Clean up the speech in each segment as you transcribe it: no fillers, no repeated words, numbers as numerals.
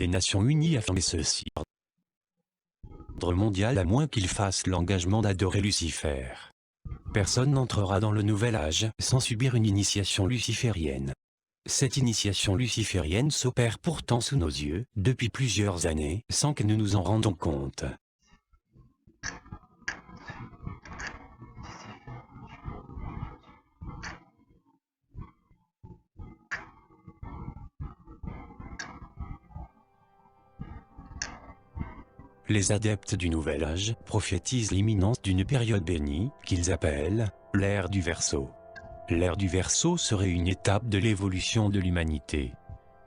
des Nations Unies a fait ceci. L'ordre mondial à moins qu'il fasse l'engagement d'adorer Lucifer. Personne n'entrera dans le nouvel âge sans subir une initiation luciférienne. Cette initiation luciférienne s'opère pourtant sous nos yeux depuis plusieurs années sans que nous nous en rendons compte. Les adeptes du Nouvel Âge prophétisent l'imminence d'une période bénie, qu'ils appellent l'ère du Verseau. L'ère du Verseau serait une étape de l'évolution de l'humanité.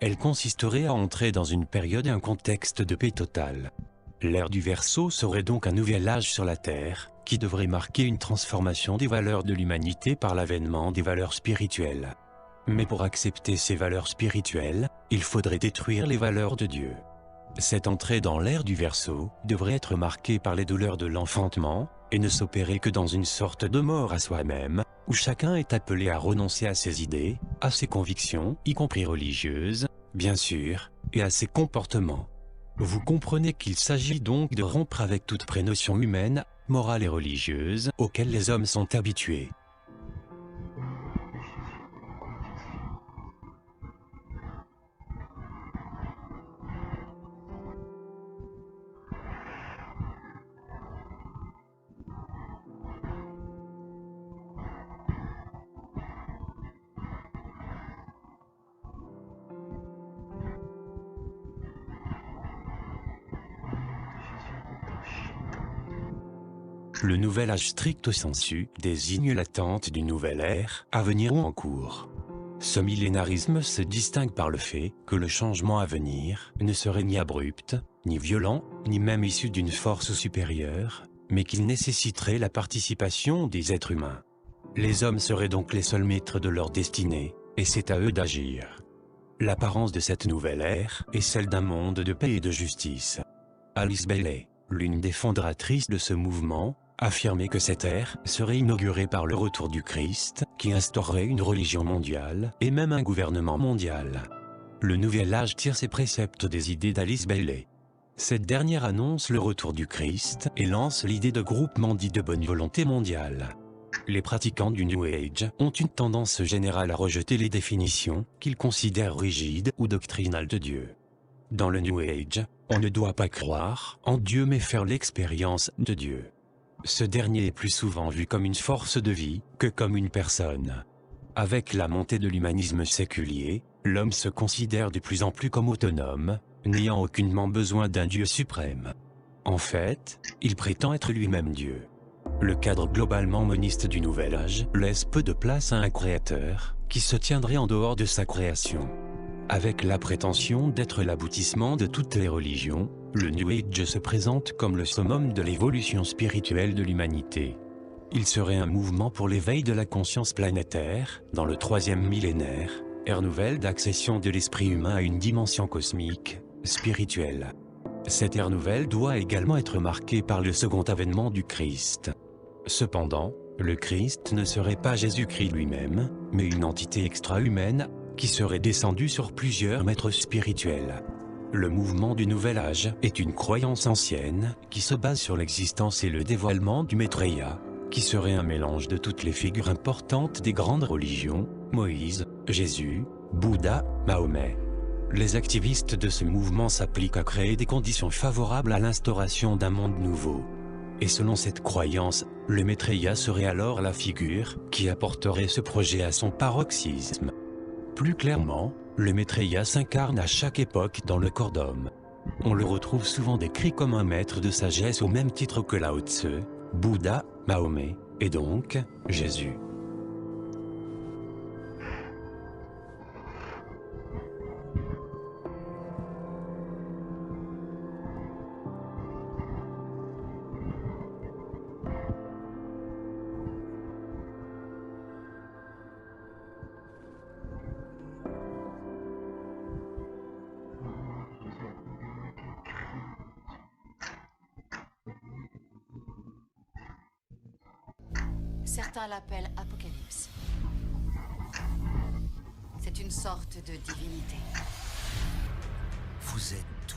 Elle consisterait à entrer dans une période et un contexte de paix totale. L'ère du Verseau serait donc un nouvel âge sur la Terre, qui devrait marquer une transformation des valeurs de l'humanité par l'avènement des valeurs spirituelles. Mais pour accepter ces valeurs spirituelles, il faudrait détruire les valeurs de Dieu. Cette entrée dans l'ère du Verseau devrait être marquée par les douleurs de l'enfantement, et ne s'opérer que dans une sorte de mort à soi-même, où chacun est appelé à renoncer à ses idées, à ses convictions, y compris religieuses, bien sûr, et à ses comportements. Vous comprenez qu'il s'agit donc de rompre avec toute prénotion humaine, morale et religieuse, auxquelles les hommes sont habitués. Le nouvel âge stricto sensu désigne l'attente d'une nouvelle ère, à venir ou en cours. Ce millénarisme se distingue par le fait que le changement à venir ne serait ni abrupt, ni violent, ni même issu d'une force supérieure, mais qu'il nécessiterait la participation des êtres humains. Les hommes seraient donc les seuls maîtres de leur destinée, et c'est à eux d'agir. L'apparence de cette nouvelle ère est celle d'un monde de paix et de justice. Alice Bailey, l'une des fondatrices de ce mouvement, affirmait que cette ère serait inaugurée par le retour du Christ, qui instaurerait une religion mondiale et même un gouvernement mondial. Le nouvel âge tire ses préceptes des idées d'Alice Bailey. Cette dernière annonce le retour du Christ et lance l'idée de groupement dit de bonne volonté mondiale. Les pratiquants du New Age ont une tendance générale à rejeter les définitions qu'ils considèrent rigides ou doctrinales de Dieu. Dans le New Age, on ne doit pas croire en Dieu mais faire l'expérience de Dieu. Ce dernier est plus souvent vu comme une force de vie que comme une personne. Avec la montée de l'humanisme séculier, l'homme se considère de plus en plus comme autonome, n'ayant aucunement besoin d'un Dieu suprême. En fait, il prétend être lui-même Dieu. Le cadre globalement moniste du Nouvel Âge laisse peu de place à un créateur qui se tiendrait en dehors de sa création. Avec la prétention d'être l'aboutissement de toutes les religions, le New Age se présente comme le summum de l'évolution spirituelle de l'humanité. Il serait un mouvement pour l'éveil de la conscience planétaire, dans le 3e millénaire, ère nouvelle d'accession de l'esprit humain à une dimension cosmique, spirituelle. Cette ère nouvelle doit également être marquée par le second avènement du Christ. Cependant, le Christ ne serait pas Jésus-Christ lui-même, mais une entité extra-humaine, qui serait descendue sur plusieurs maîtres spirituels. Le mouvement du Nouvel Âge est une croyance ancienne qui se base sur l'existence et le dévoilement du Maitreya, qui serait un mélange de toutes les figures importantes des grandes religions, Moïse, Jésus, Bouddha, Mahomet. Les activistes de ce mouvement s'appliquent à créer des conditions favorables à l'instauration d'un monde nouveau. Et selon cette croyance, le Maitreya serait alors la figure qui apporterait ce projet à son paroxysme. Plus clairement, le Maitreya s'incarne à chaque époque dans le corps d'homme. On le retrouve souvent décrit comme un maître de sagesse au même titre que Lao Tse, Bouddha, Mahomet, et donc Jésus. Certains l'appellent Apocalypse. C'est une sorte de divinité. Vous êtes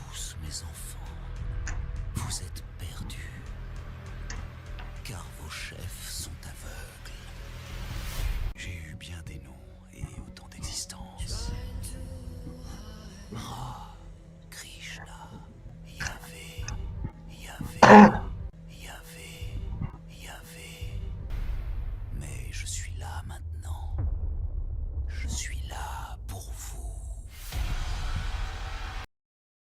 Ah.